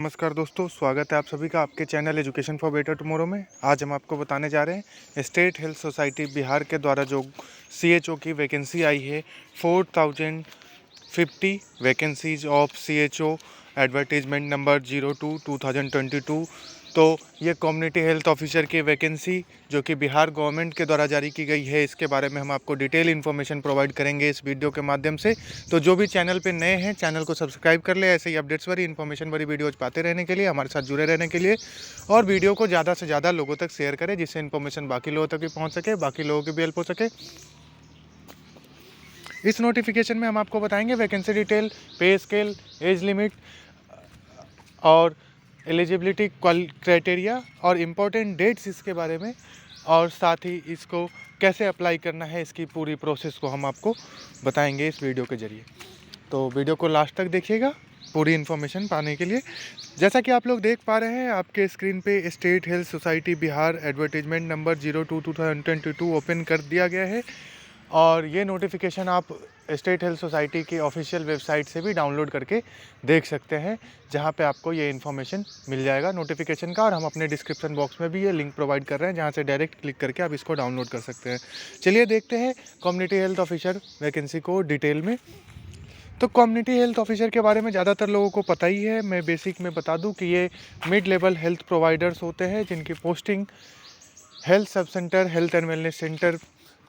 नमस्कार दोस्तों, स्वागत है आप सभी का आपके channel education for better tomorrow में। आज हम आपको बताने जा रहे हैं स्टेट हेल्थ सोसाइटी बिहार के द्वारा जो सीएचओ की वैकेंसी आई है 4050 vacancies of CHO advertisement number 02/2022। तो ये कम्युनिटी हेल्थ ऑफिसर की वैकेंसी जो कि बिहार गवर्नमेंट के द्वारा जारी की गई है, इसके बारे में हम आपको डिटेल इन्फॉर्मेशन प्रोवाइड करेंगे इस वीडियो के माध्यम से। तो जो भी चैनल पे नए हैं, चैनल को सब्सक्राइब कर ले ऐसे ही अपडेट्स वाली इन्फॉर्मेशन वाली वीडियोज पाते रहने के लिए, हमारे साथ जुड़े रहने के लिए। और वीडियो को ज़्यादा से ज़्यादा लोगों तक शेयर करें जिससे इन्फॉर्मेशन बाकी लोगों तक भी पहुँच सके, बाकी लोगों की भी हेल्प हो सके। इस नोटिफिकेशन में हम आपको बताएंगे वैकेंसी डिटेल, पे स्केल, एज लिमिट और एलिजिबिलिटी क्राइटेरिया और इम्पोर्टेंट डेट्स इसके बारे में, और साथ ही इसको कैसे अप्लाई करना है इसकी पूरी प्रोसेस को हम आपको बताएंगे इस वीडियो के ज़रिए। तो वीडियो को लास्ट तक देखिएगा पूरी इन्फॉर्मेशन पाने के लिए। जैसा कि आप लोग देख पा रहे हैं आपके स्क्रीन पे state health society Bihar advertisement number 02/2022 open कर दिया गया है, और ये नोटिफिकेशन आप स्टेट हेल्थ सोसाइटी की ऑफिशियल वेबसाइट से भी डाउनलोड करके देख सकते हैं, जहां पे आपको ये इन्फॉर्मेशन मिल जाएगा नोटिफिकेशन का। और हम अपने डिस्क्रिप्शन बॉक्स में भी ये लिंक प्रोवाइड कर रहे हैं जहां से डायरेक्ट क्लिक करके आप इसको डाउनलोड कर सकते हैं। चलिए देखते हैं कम्युनिटी हेल्थ ऑफिसर वैकेंसी को डिटेल में। तो कम्युनिटी हेल्थ ऑफिसर के बारे में ज़्यादातर लोगों को पता ही है। मैं बेसिक में बता दूं कि ये मिड लेवल हेल्थ प्रोवाइडर्स होते हैं जिनकी posting health sub centre, health and wellness centre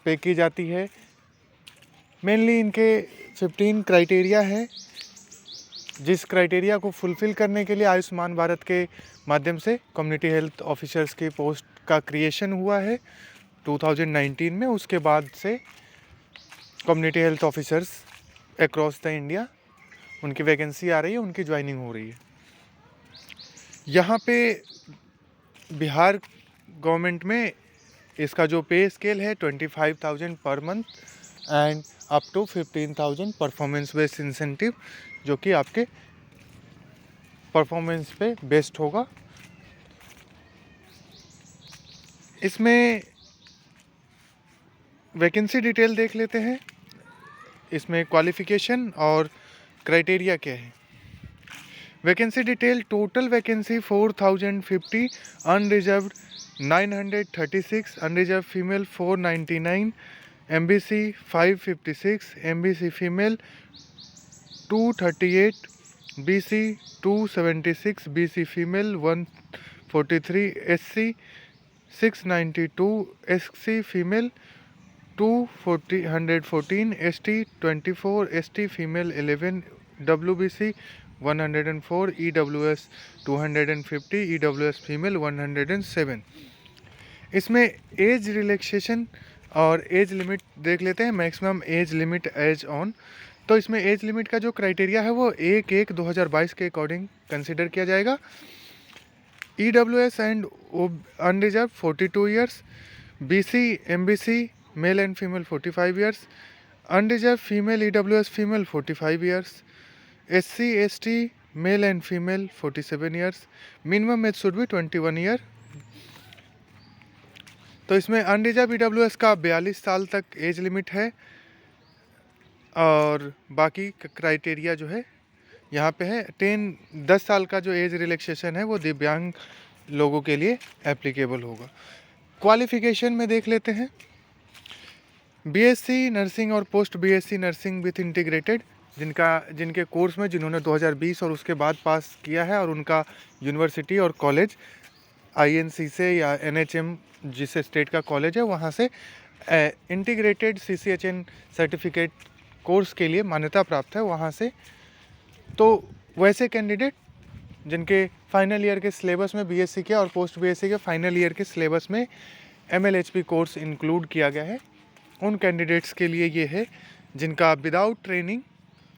पे की जाती है। मेनली इनके 15 क्राइटेरिया है, जिस क्राइटेरिया को फुलफ़िल करने के लिए आयुष्मान भारत के माध्यम से कम्युनिटी हेल्थ ऑफिसर्स की पोस्ट का क्रिएशन हुआ है 2019 में। उसके बाद से community health officers across the India उनकी वैकेंसी आ रही है, उनकी ज्वाइनिंग हो रही है। यहाँ पे बिहार गवर्नमेंट में इसका जो पे स्केल है 25,000 per month and up to 15,000 performance based incentive, जो कि आपके परफॉर्मेंस पे बेस्ड होगा। इसमें वैकेंसी डिटेल देख लेते हैं। इसमें क्वालिफिकेशन और क्राइटेरिया क्या है। Vacancy detail, total vacancy 4050, unreserved 936, unreserve female 499, MBC 556, MBC female 238, BC 276, BC female 143, SC 692, SC female 114, ST 24, ST female 11, WBC 104, EWS 250, EWS female 107। इसमें एज रिलैक्सेशन और एज लिमिट देख लेते हैं। Maximum age limit age on. तो इसमें age limit का जो criteria है वो 1/1/2022 के अकॉर्डिंग कंसिडर किया जाएगा। EWS and unreserve 42 years, BC MBC male and female 45 years, unreserve female EWS female 45 years, SC ST male and female 47 years, minimum age should be 21 year. तो इसमें unreserved EWS का 42 साल तक एज लिमिट है, और बाकी क्राइटेरिया जो है यहाँ पे है 10 साल का जो एज रिलैक्सेशन है वो दिव्यांग लोगों के लिए एप्लीकेबल होगा। क्वालिफिकेशन में देख लेते हैं। BSc नर्सिंग और post BSc nursing with integrated, जिनके कोर्स में जिन्होंने 2020 और उसके बाद पास किया है, और उनका यूनिवर्सिटी और कॉलेज INC से या NHM जिस स्टेट का कॉलेज है वहाँ से इंटीग्रेटेड CCHN सर्टिफिकेट कोर्स के लिए मान्यता प्राप्त है वहाँ से। तो वैसे कैंडिडेट जिनके फाइनल ईयर के सिलेबस में BSc के और पोस्ट BSc के फाइनल ईयर के सिलेबस में MLHP कोर्स इंक्लूड किया गया है, उन कैंडिडेट्स के लिए ये है जिनका विदाउट ट्रेनिंग,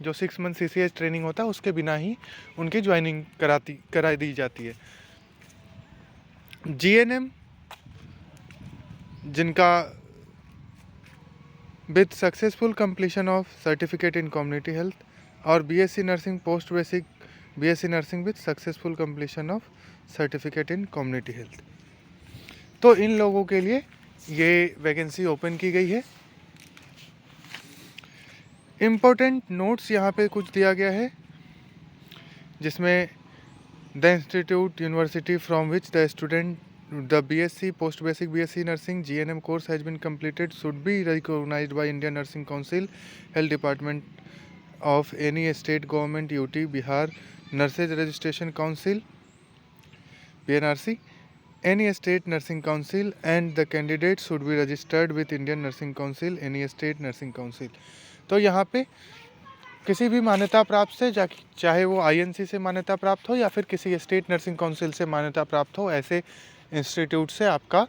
जो 6 मंथ CCH ट्रेनिंग होता है उसके बिना ही उनकी ज्वाइनिंग करा दी जाती है। GNM जिनका with successful completion of certificate in community health, और BSc nursing post basic BSc nursing with successful completion of certificate in community health. तो इन लोगों के लिए ये वैकेंसी ओपन की गई है। इम्पोर्टेंट नोट्स यहाँ पे कुछ दिया गया है, जिसमें The institute, university from which the student, the BSc, post basic BSc nursing, GNM course has been completed should be recognized by Indian Nursing Council, Health Department of any state government, UT, Bihar Nurses Registration Council, PNRC, any state nursing council, and the candidate should be registered with Indian Nursing Council, any state nursing council. तो यहाँ पे किसी भी मान्यता प्राप्त से, चाहे वो INC से मान्यता प्राप्त हो या फिर किसी स्टेट नर्सिंग काउंसिल से मान्यता प्राप्त हो, ऐसे इंस्टीट्यूट से आपका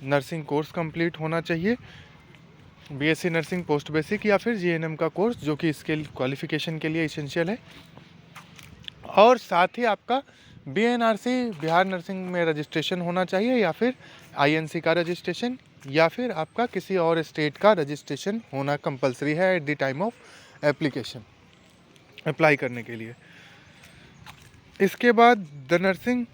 नर्सिंग कोर्स कंप्लीट होना चाहिए, BSc नर्सिंग पोस्ट बेसिक या फिर GNM का कोर्स, जो कि इसके क्वालिफिकेशन के लिए इसेंशियल है। और साथ ही आपका BNRC, बिहार नर्सिंग में रजिस्ट्रेशन होना चाहिए, या फिर INC का रजिस्ट्रेशन, या फिर आपका किसी और स्टेट का रजिस्ट्रेशन होना कंपलसरी है at the time of application, apply करने के लिए। इसके बाद the nursing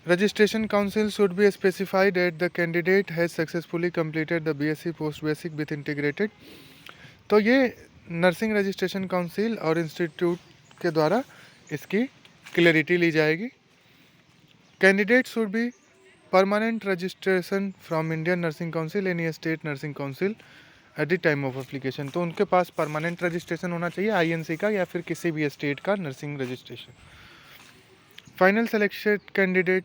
registration council should be specified at the candidate has successfully completed the BSc post basic with integrated. तो ये नर्सिंग रजिस्ट्रेशन काउंसिल और इंस्टीट्यूट के द्वारा इसकी क्लैरिटी ली जाएगी। Candidate should be permanent registration from Indian nursing council, any state nursing council at the time of application. तो उनके पास permanent registration होना चाहिए, INC का या फिर किसी भी स्टेट का nursing registration. Final selected candidate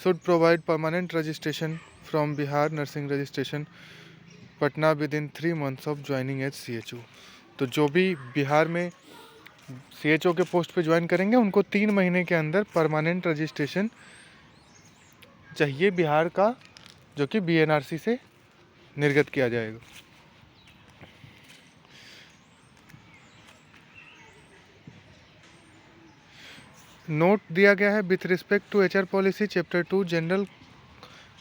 should provide permanent registration from Bihar nursing registration Patna with in 3 months of joining as CHO। तो जो भी बिहार में CHO के पोस्ट पे ज्वाइन करेंगे उनको 3 महीने के अंदर परमानेंट रजिस्ट्रेशन चाहिए बिहार का, जो कि BNRC से निर्गत किया जाएगा। नोट दिया गया है with respect to HR policy chapter 2 general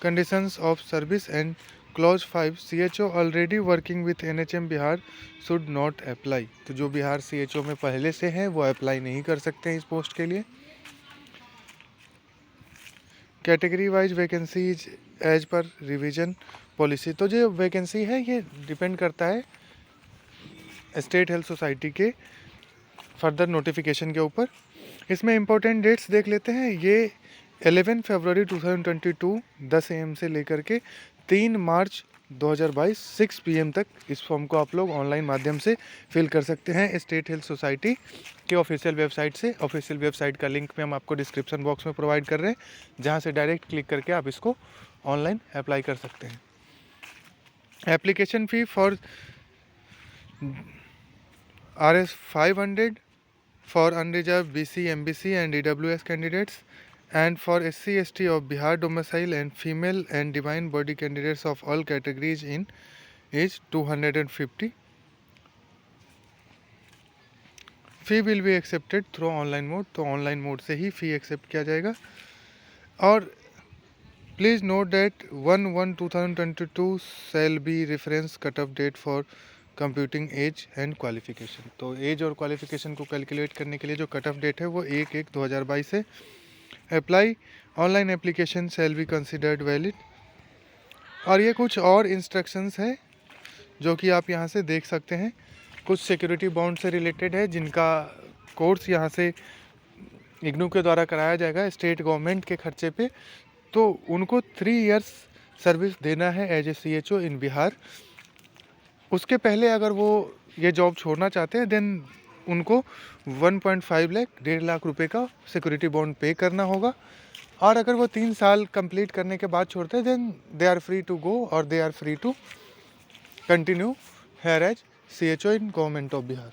conditions of service and clause 5 CHO already working with NHM Bihar should not apply. तो जो बिहार CHO में पहले से हैं वो अप्लाई नहीं कर सकते हैं इस पोस्ट के लिए। Category wise vacancies as per revision policy. तो जो वैकेंसी है ये डिपेंड करता है स्टेट हेल्थ सोसाइटी के फर्दर नोटिफिकेशन के ऊपर। इसमें इम्पोर्टेंट डेट्स देख लेते हैं। ये 11 फरवरी 2022 10 AM से लेकर के 3 मार्च 2022 6 PM तक इस फॉर्म को आप लोग ऑनलाइन माध्यम से फिल कर सकते हैं स्टेट हेल्थ सोसाइटी के ऑफिशियल वेबसाइट से। ऑफिशियल वेबसाइट का लिंक में हम आपको डिस्क्रिप्शन बॉक्स में प्रोवाइड कर रहे हैं, जहां से डायरेक्ट क्लिक करके आप इसको ऑनलाइन अप्लाई कर सकते हैं। Application fee for RS 500 for unreserved BC, MBC and EWS candidates, and for SC, ST of Bihar domicile and female and divine body candidates of all categories in is 250. Fee will be accepted through online mode। तो online mode से ही fee accept किया जाएगा। और please note that 1/1/2022 shall be reference cut off date for computing age and qualification. तो age और qualification को calculate करने के लिए जो कट ऑफ डेट है वो 1/1/2022 है। Apply online application shall be considered valid. और ये कुछ और इंस्ट्रक्शंस हैं जो कि आप यहाँ से देख सकते हैं। कुछ सिक्योरिटी बॉन्ड से रिलेटेड है जिनका कोर्स यहाँ से इग्नू के द्वारा कराया जाएगा स्टेट गवर्नमेंट के खर्चे पे। तो उनको 3 years सर्विस देना है एज ए CHO इन बिहार। उसके पहले अगर वो ये जॉब छोड़ना चाहते हैं देन उनको 1.5 लाख 1.5 लाख रुपए का सिक्योरिटी बॉन्ड पे करना होगा। और अगर वो 3 साल कंप्लीट करने के बाद छोड़ते हैं then they are free to go और they are free to continue here as CHO in government of Bihar.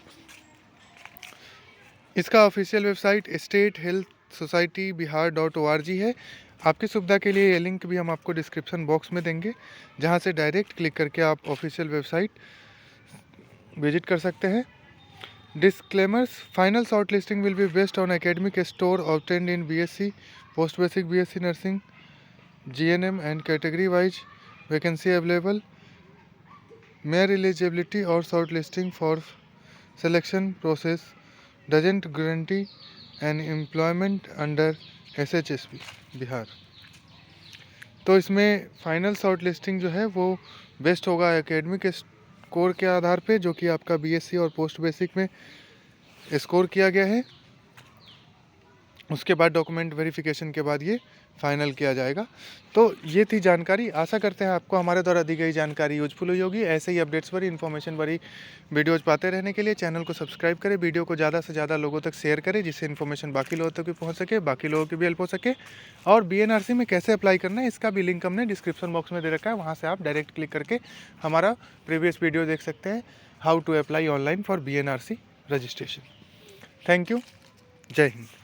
इसका official website state health society बिहार.org है। आपकी सुविधा के लिए ये लिंक भी हम आपको डिस्क्रिप्शन बॉक्स में देंगे, जहां से डायरेक्ट क्लिक करके आप ऑफिशियल वेबसाइट विजिट कर सकते हैं। Disclaimers, final short listing will be based on academic score obtained in BSc post basic BSc nursing GNM and category wise vacancy available. Mere eligibility और short listing for selection process doesn't guarantee an employment under SHSP Bihar. तो इसमें final short listing जो है वो best होगा academic score के आधार पे, जो कि आपका BSc और पोस्ट बेसिक में स्कोर किया गया है। उसके बाद डॉक्यूमेंट वेरिफिकेशन के बाद ये फाइनल किया जाएगा। तो ये थी जानकारी। आशा करते हैं आपको हमारे द्वारा दी गई जानकारी यूजफुल हुई होगी। ऐसे ही अपडेट्स भरी, इन्फॉर्मेशन भरी वीडियोज़ पाते रहने के लिए चैनल को सब्सक्राइब करें, वीडियो को ज़्यादा से ज़्यादा लोगों तक शेयर करें, जिससे इन्फॉर्मेशन बाकी लोगों तक भी पहुँच सके, बाकी लोगों की भी हेल्प हो सके। और BNRC में कैसे अप्लाई करना है इसका भी लिंक हमने डिस्क्रिप्शन बॉक्स में दे रखा है, वहाँ से आप डायरेक्ट क्लिक करके हमारा प्रीवियस वीडियो देख सकते हैं, how to apply online for BNRC registration. Thank you. जय हिंद।